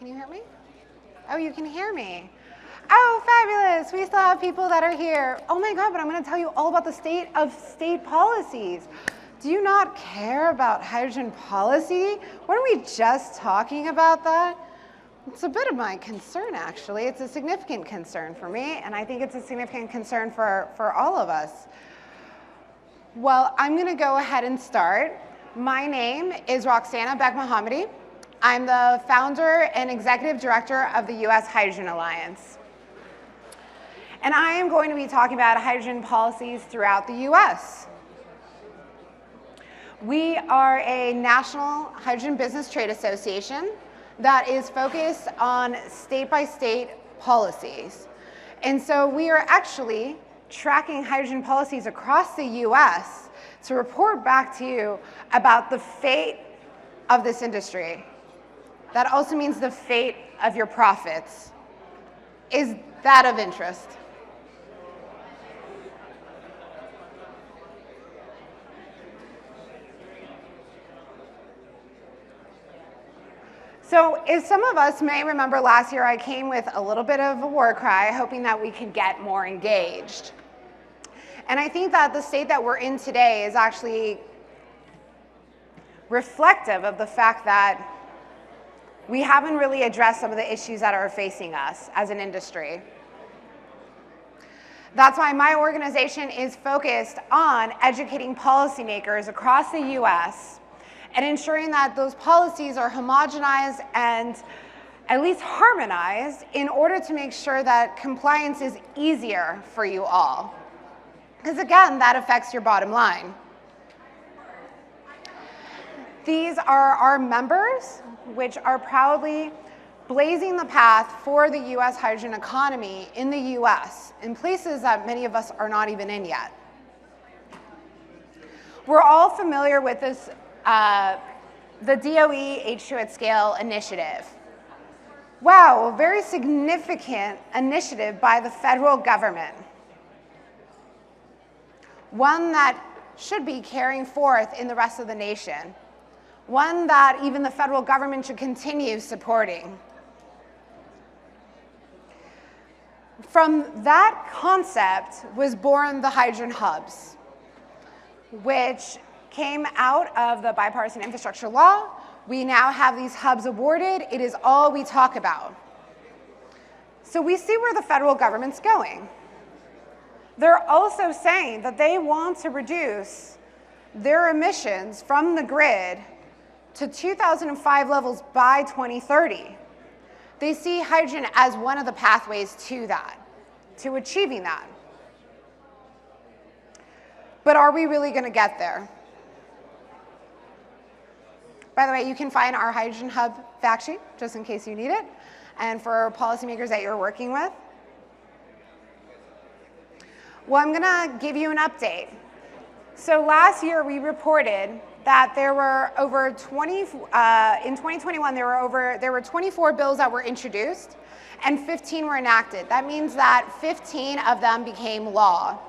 Can you hear me? Oh, you can hear me. Oh, fabulous. We still have people that are here. Oh my God, but I'm going to tell you all about the state of state policies. Do you not care about hydrogen policy? Weren't we just talking about that? It's a bit of my concern, actually. It's a significant concern for me, and I think it's a significant concern for all of us. Well, I'm going to go ahead and start. My name is Roxana Bekemohammadi. I'm the founder and executive director of the US Hydrogen Alliance. And I am going to be talking about hydrogen policies throughout the US. We are a national hydrogen business trade association that is focused on state-by-state policies. And so we are actually tracking hydrogen policies across the US to report back to you about the fate of this industry. That also means the fate of your profits. Is that of interest? So if some of us may remember last year, I came with a little bit of a war cry, hoping that we could get more engaged. And I think that the state that we're in today is actually reflective of the fact that we haven't really addressed some of the issues that are facing us as an industry. That's why my organization is focused on educating policymakers across the US and ensuring that those policies are homogenized and at least harmonized in order to make sure that compliance is easier for you all. Because again, that affects your bottom line. These are our members, which are proudly blazing the path for the US hydrogen economy in the US, in places that many of us are not even in yet. We're all familiar with this, the DOE H2 at Scale initiative. Wow, a very significant initiative by the federal government. One that should be carrying forth in the rest of the nation. One that even the federal government should continue supporting. From that concept was born the hydrogen hubs, which came out of the bipartisan infrastructure law. We now have these hubs awarded. It is all we talk about. So we see where the federal government's going. They're also saying that they want to reduce their emissions from the grid to 2005 levels by 2030. They see hydrogen as one of the pathways to that, to achieving that. But are we really going to get there? By the way, you can find our Hydrogen Hub fact sheet, just in case you need it, and for policymakers that you're working with. Well, I'm going to give you an update. So last year, we reported that there were over 20, in 2021, there were 24 bills that were introduced and 15 were enacted. That means that 15 of them became law.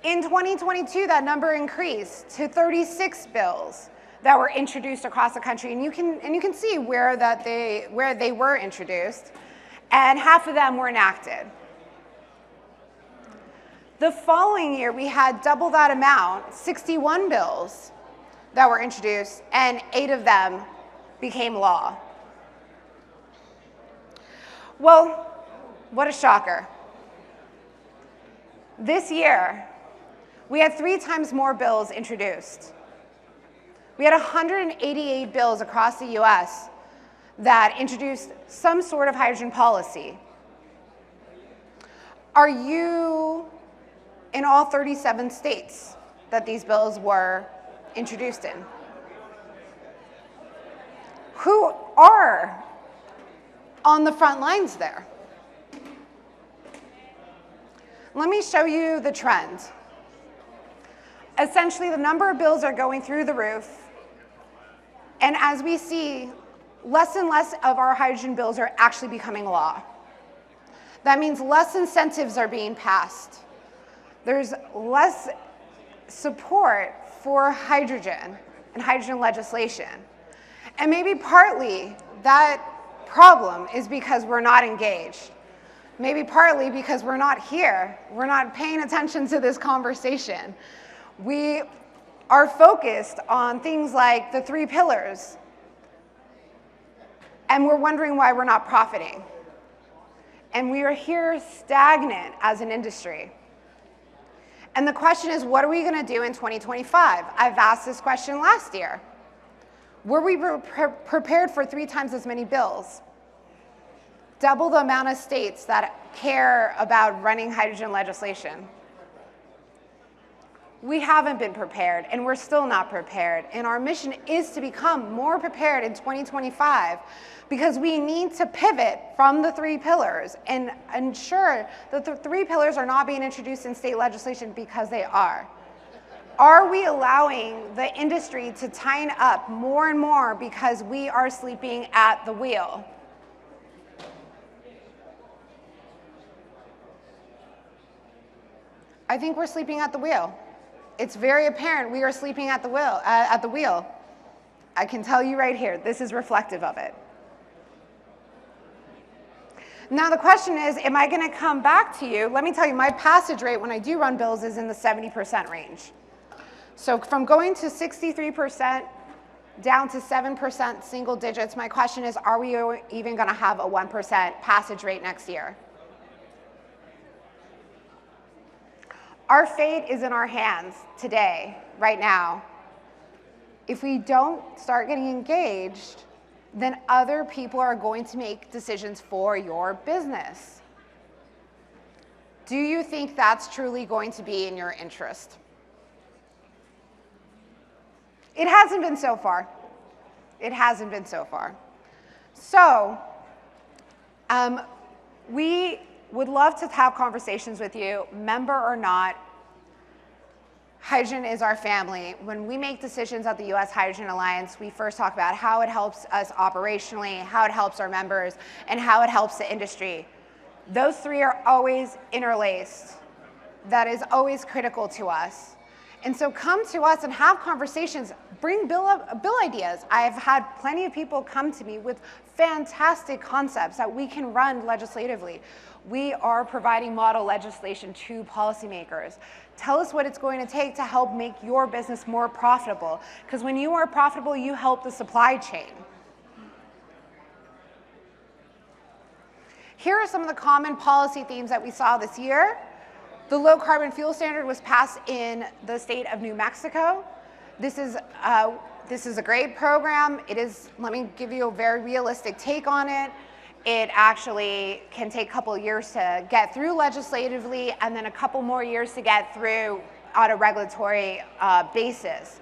In 2022, that number increased to 36 bills that were introduced across the country, and you can see where they were introduced, and half of them were enacted. The following year, we had double that amount, 61 bills that were introduced, and 8 of them became law. Well, what a shocker. This year, we had 3 times more bills introduced. We had 188 bills across the US that introduced some sort of hydrogen policy. Are you in all 37 states that these bills were introduced in? Who are on the front lines there? Let me show you the trend. Essentially, the number of bills are going through the roof, and as we see, less and less of our hydrogen bills are actually becoming law. That means less incentives are being passed. There's less support for hydrogen and hydrogen legislation. And maybe partly that problem is because we're not engaged. Maybe partly because we're not here. We're not paying attention to this conversation. We are focused on things like the 3 pillars, and we're wondering why we're not profiting. And we are here stagnant as an industry. And the question is, what are we going to do in 2025? I've asked this question last year. Were we prepared for 3 times as many bills? Double the amount of states that care about running hydrogen legislation. We haven't been prepared, and we're still not prepared. And our mission is to become more prepared in 2025 because we need to pivot from the 3 pillars and ensure that the 3 pillars are not being introduced in state legislation because they are. Are we allowing the industry to tighten up more and more because we are sleeping at the wheel? I think we're sleeping at the wheel. It's very apparent we are sleeping at the wheel. I can tell you right here, this is reflective of it. Now the question is, am I going to come back to you? Let me tell you, my passage rate when I do run bills is in the 70% range. So from going to 63% down to 7% single digits, my question is, are we even going to have a 1% passage rate next year? Our fate is in our hands today, right now. If we don't start getting engaged, then other people are going to make decisions for your business. Do you think that's truly going to be in your interest? It hasn't been so far. It hasn't been so far. So, we would love to have conversations with you, member or not. Hydrogen is our family. When we make decisions at the U.S. Hydrogen Alliance, we first talk about how it helps us operationally, how it helps our members, and how it helps the industry. Those 3 are always interlaced. That is always critical to us. And so come to us and have conversations. Bring bill ideas. I've had plenty of people come to me with fantastic concepts that we can run legislatively. We are providing model legislation to policymakers. Tell us what it's going to take to help make your business more profitable. Because when you are profitable, you help the supply chain. Here are some of the common policy themes that we saw this year. The low carbon fuel standard was passed in the state of New Mexico. This is a great program. It is, let me give you a very realistic take on it. It actually can take a couple years to get through legislatively and then a couple more years to get through on a regulatory basis.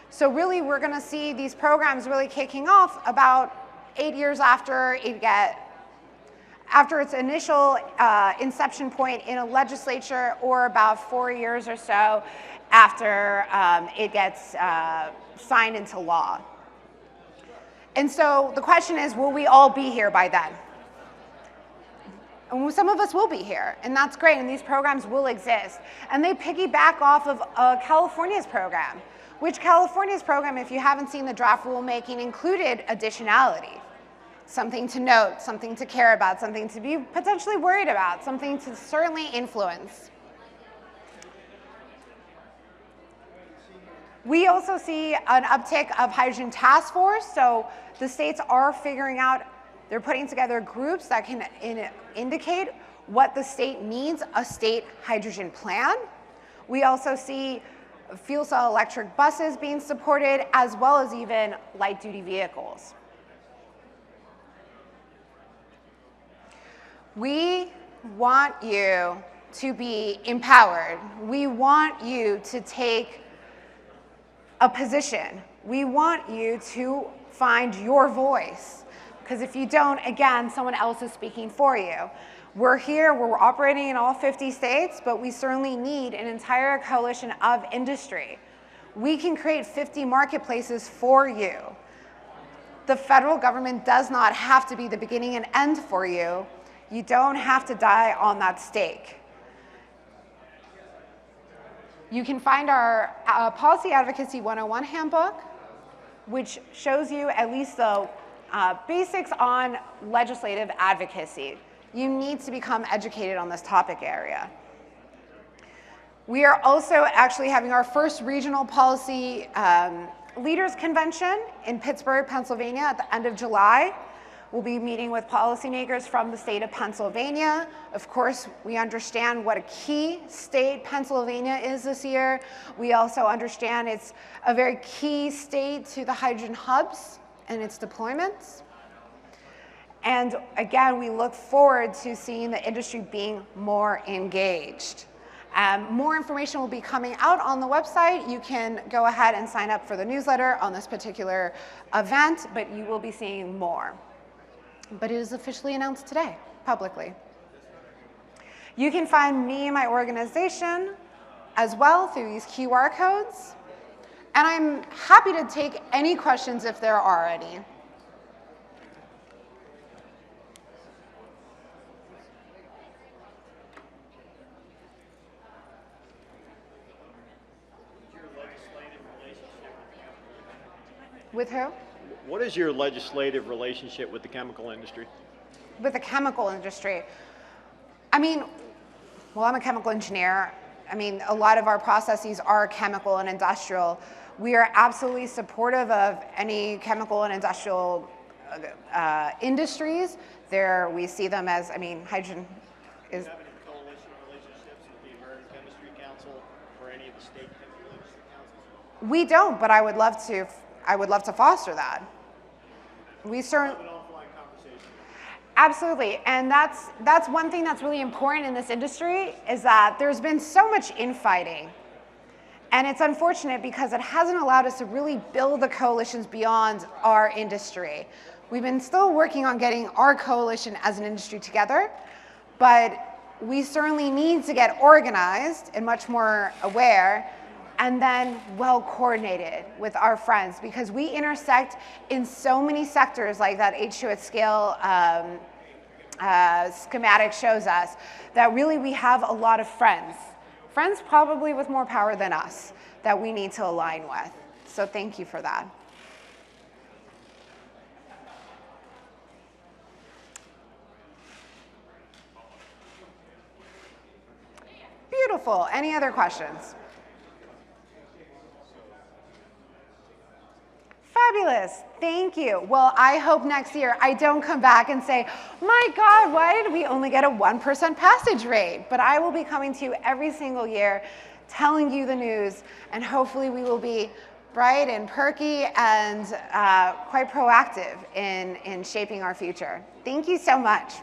So really we're going to see these programs really kicking off about 8 years after its initial inception point in a legislature, or about 4 years or so after it gets signed into law. And so the question is, will we all be here by then? And some of us will be here, and that's great, and these programs will exist. And they piggyback off of California's program, which California's program, if you haven't seen the draft rulemaking, included additionality. Something to note, something to care about, something to be potentially worried about, something to certainly influence. We also see an uptick of hydrogen task force. So the states are figuring out, they're putting together groups that can indicate what the state needs, a state hydrogen plan. We also see fuel cell electric buses being supported, as well as even light duty vehicles. We want you to be empowered. We want you to take a position. We want you to find your voice. Because if you don't, again, someone else is speaking for you. We're here, we're operating in all 50 states, but we certainly need an entire coalition of industry. We can create 50 marketplaces for you. The federal government does not have to be the beginning and end for you. You don't have to die on that stake. You can find our Policy Advocacy 101 handbook. which shows you at least the basics on legislative advocacy. You need to become educated on this topic area. We are also actually having our first regional policy leaders convention in Pittsburgh, Pennsylvania at the end of July. We'll be meeting with policymakers from the state of Pennsylvania. Of course, we understand what a key state Pennsylvania is this year. We also understand it's a very key state to the hydrogen hubs and its deployments. And again, we look forward to seeing the industry being more engaged. More information will be coming out on the website. You can go ahead and sign up for the newsletter on this particular event, but you will be seeing more. But it is officially announced today, publicly. You can find me and my organization as well through these QR codes. And I'm happy to take any questions if there are any. With who? What is your legislative relationship with the chemical industry? With the chemical industry? I mean, well, I'm a chemical engineer. I mean, a lot of our processes are chemical and industrial. We are absolutely supportive of any chemical and industrial industries. We see them as, I mean, hydrogen is... Do you have any coalition relationships with the American Chemistry Council or any of the state chemical industry councils? We don't, but I would love to foster that. We certainly... Absolutely, and that's one thing that's really important in this industry is that there's been so much infighting. And it's unfortunate because it hasn't allowed us to really build the coalitions beyond our industry. We've been still working on getting our coalition as an industry together, but we certainly need to get organized and much more aware and then well coordinated with our friends because we intersect in so many sectors like that H2 at scale schematic shows us that really we have a lot of friends probably with more power than us that we need to align with. So thank you for that. Beautiful. Any other questions? Fabulous. Thank you. Well, I hope next year I don't come back and say, my God, why did we only get a 1% passage rate? But I will be coming to you every single year, telling you the news, and hopefully we will be bright and perky and quite proactive in shaping our future. Thank you so much.